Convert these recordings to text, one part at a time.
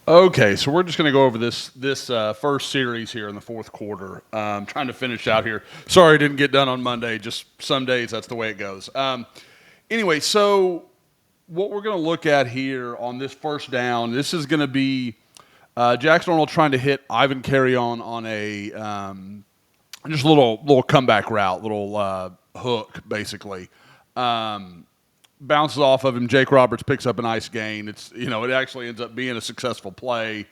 Okay, so we're just going to go over this first series here in the fourth quarter. Trying to finish out here. Sorry, it didn't get done on Monday. Just some days that's the way it goes. Anyway, so what we're going to look at here on this first down, this is going to be Jackson Arnold trying to hit Ivan Carrion on a just a little comeback route, little hook basically. Bounces off of him. Jake Roberts picks up a nice gain. It actually ends up being a successful play.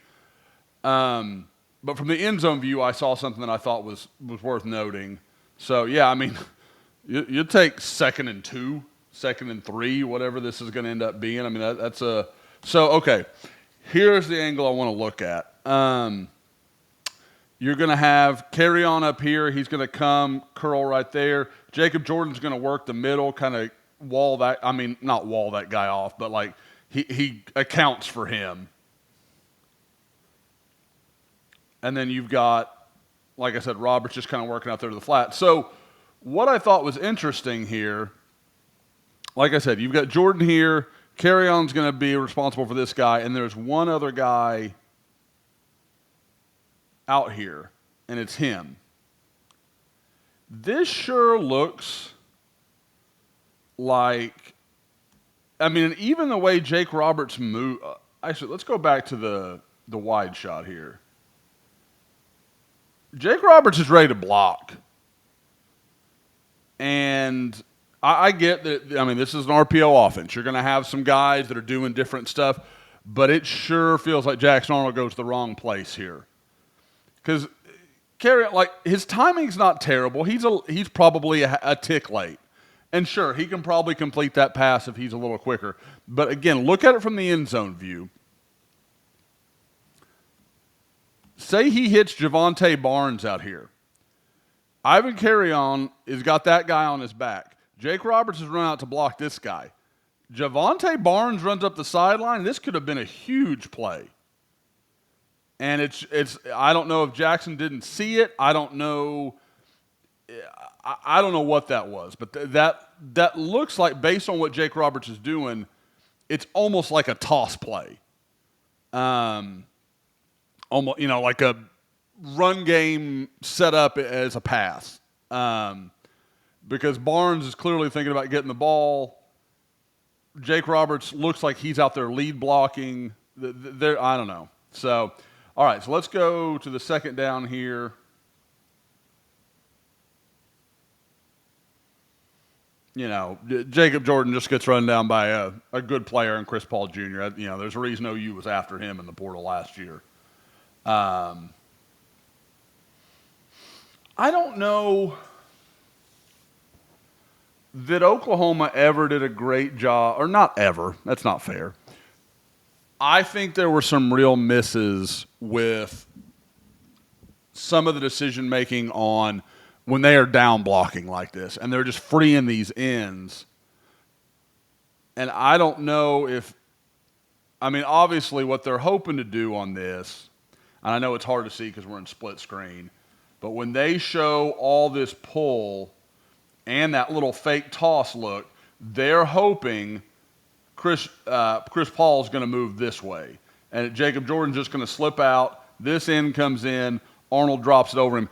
But from the end zone view, I saw something that I thought was worth noting. So yeah, I mean, you take 2nd and 2, 2nd and 3, whatever this is going to end up being. I mean, that's a so okay. Here's the angle I want to look at. You're going to have Carry On up here. He's going to come curl right there. Jacob Jordan's going to work the middle, kind of wall that. I mean, not wall that guy off, but like he accounts for him. And then you've got, like I said, Roberts just kind of working out there to the flat. So what I thought was interesting here, like I said, you've got Jordan here. Carry On's going to be responsible for this guy, and there's one other guy out here, and it's him. This sure looks like, I mean, even the way Jake Roberts moved. Actually, let's go back to the wide shot here. Jake Roberts is ready to block. And I get that, I mean, this is an RPO offense. You're going to have some guys that are doing different stuff, but it sure feels like Jackson Arnold goes to the wrong place here. Because his timing's not terrible. He's probably a tick late. And sure, he can probably complete that pass if he's a little quicker. But again, look at it from the end zone view. Say he hits Javonte Barnes out here. Ivan Carrion has got that guy on his back. Jake Roberts has run out to block this guy. Javonte Barnes runs up the sideline. This could have been a huge play. And it's I don't know if Jackson didn't see it. I don't know what that was, but that looks like, based on what Jake Roberts is doing, it's almost like a toss play. Almost, like a run game set up as a pass. Because Barnes is clearly thinking about getting the ball. Jake Roberts looks like he's out there lead blocking. I don't know. So, all right, so let's go to the second down here. Jacob Jordan just gets run down by a good player in Chris Paul Jr. There's a reason OU was after him in the portal last year. I don't know that Oklahoma ever did a great job, or not ever. That's not fair. I think there were some real misses with some of the decision making on when they are down blocking like this, and they're just freeing these ends. And I don't know obviously what they're hoping to do on this, and I know it's hard to see because we're in split screen, but when they show all this pull and that little fake toss look, they're hoping Chris Paul's going to move this way. And Jacob Jordan's just going to slip out. This end comes in. Arnold drops it over him.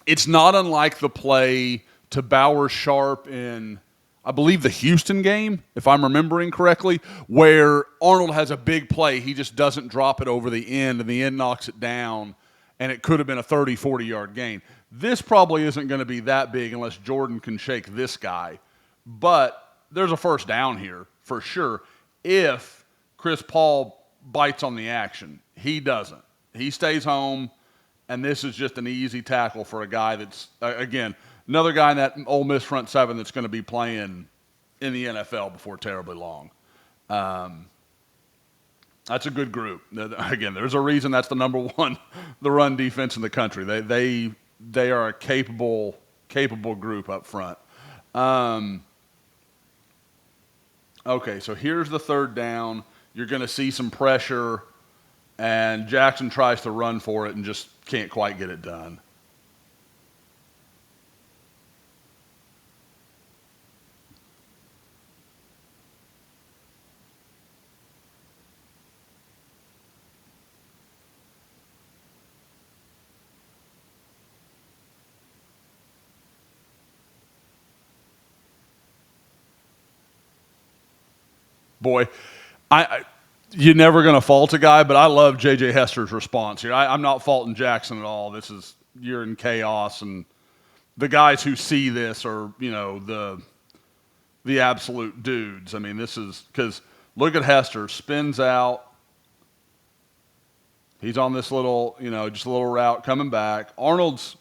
It's not unlike the play to Bauer Sharp in, I believe, the Houston game, if I'm remembering correctly, where Arnold has a big play. He just doesn't drop it over the end, and the end knocks it down, and it could have been a 30, 40-yard gain. This probably isn't going to be that big unless Jordan can shake this guy. But there's a first down here for sure if Chris Paul bites on the action. He doesn't. He stays home, and this is just an easy tackle for a guy that's, again, another guy in that Ole Miss front seven that's going to be playing in the NFL before terribly long. That's a good group. Again, there's a reason that's the number one, the run defense in the country. They are a capable group up front. Okay, so here's the third down. You're going to see some pressure, and Jackson tries to run for it and just can't quite get it done. Boy, you're never going to fault a guy, but I love J.J. Hester's response here. I'm not faulting Jackson at all. You're in chaos, and the guys who see this are, the absolute dudes. I mean, this is because look at Hester, spins out. He's on this little, just a little route coming back. Arnold's,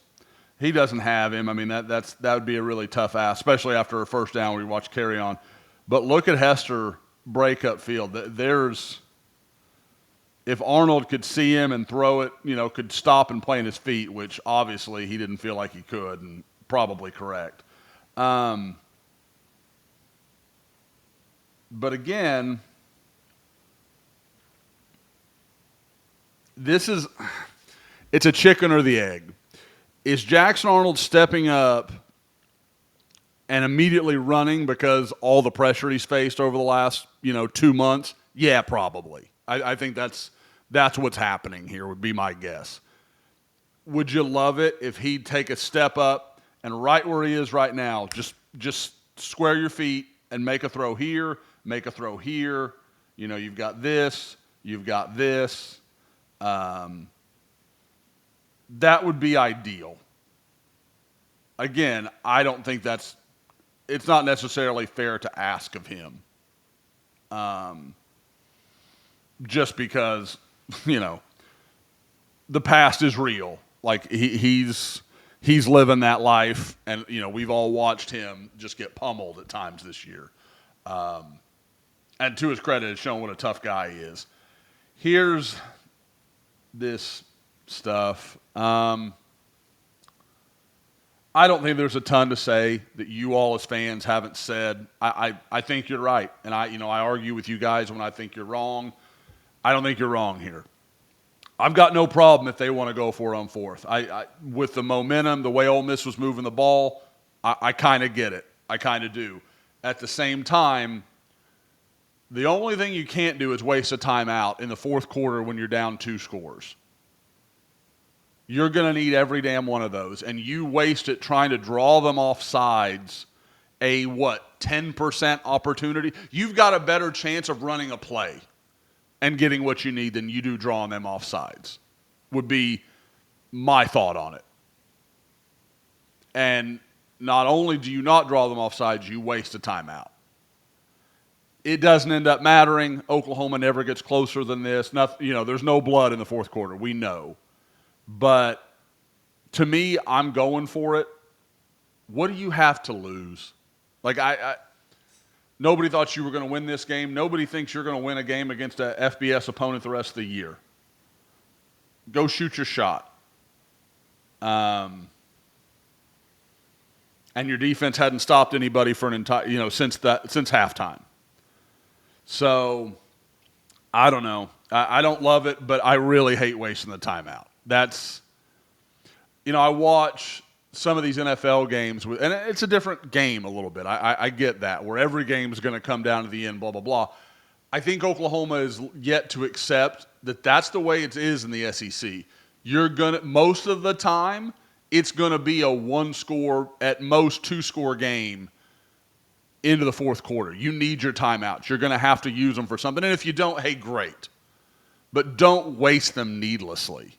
he doesn't have him. I mean, that would be a really tough ask, especially after a first down where you watch carry on. But look at Hester break up field. If Arnold could see him and throw it, could stop and plant his feet, which obviously he didn't feel like he could, and probably correct. But again, it's a chicken or the egg. Is Jackson Arnold stepping up and immediately running because all the pressure he's faced over the last, 2 months? Yeah, probably. I think that's what's happening here would be my guess. Would you love it if he'd take a step up and right where he is right now, just square your feet and make a throw here, make a throw here. You've got this, you've got this. That would be ideal. Again, I don't think it's not necessarily fair to ask of him. Just because, the past is real. Like he's living that life, and we've all watched him just get pummeled at times this year. And to his credit, it's shown what a tough guy he is. Here's this stuff. I don't think there's a ton to say that you all as fans haven't said. I think you're right, and I argue with you guys when I think you're wrong. I don't think you're wrong here. I've got no problem if they want to go for it on fourth. With the momentum, the way Ole Miss was moving the ball, I kind of get it. I kind of do. At the same time, the only thing you can't do is waste a timeout in the fourth quarter when you're down 2 scores. You're going to need every damn one of those, and you waste it trying to draw them off sides, 10% opportunity? You've got a better chance of running a play and getting what you need than you do drawing them off sides, would be my thought on it. And not only do you not draw them off sides, you waste a timeout. It doesn't end up mattering. Oklahoma never gets closer than this. There's no blood in the fourth quarter. We know. But to me, I'm going for it. What do you have to lose? Like, nobody thought you were going to win this game. Nobody thinks you're going to win a game against a FBS opponent the rest of the year. Go shoot your shot. And your defense hadn't stopped anybody for an entire, since halftime. So, I don't know. I don't love it, but I really hate wasting the timeout. I watch some of these NFL games, and it's a different game a little bit. I get that, where every game is going to come down to the end, blah, blah, blah. I think Oklahoma is yet to accept that that's the way it is in the SEC. Most of the time, it's going to be a 1-score, at most 2-score game into the fourth quarter. You need your timeouts. You're going to have to use them for something. And if you don't, hey, great. But don't waste them needlessly.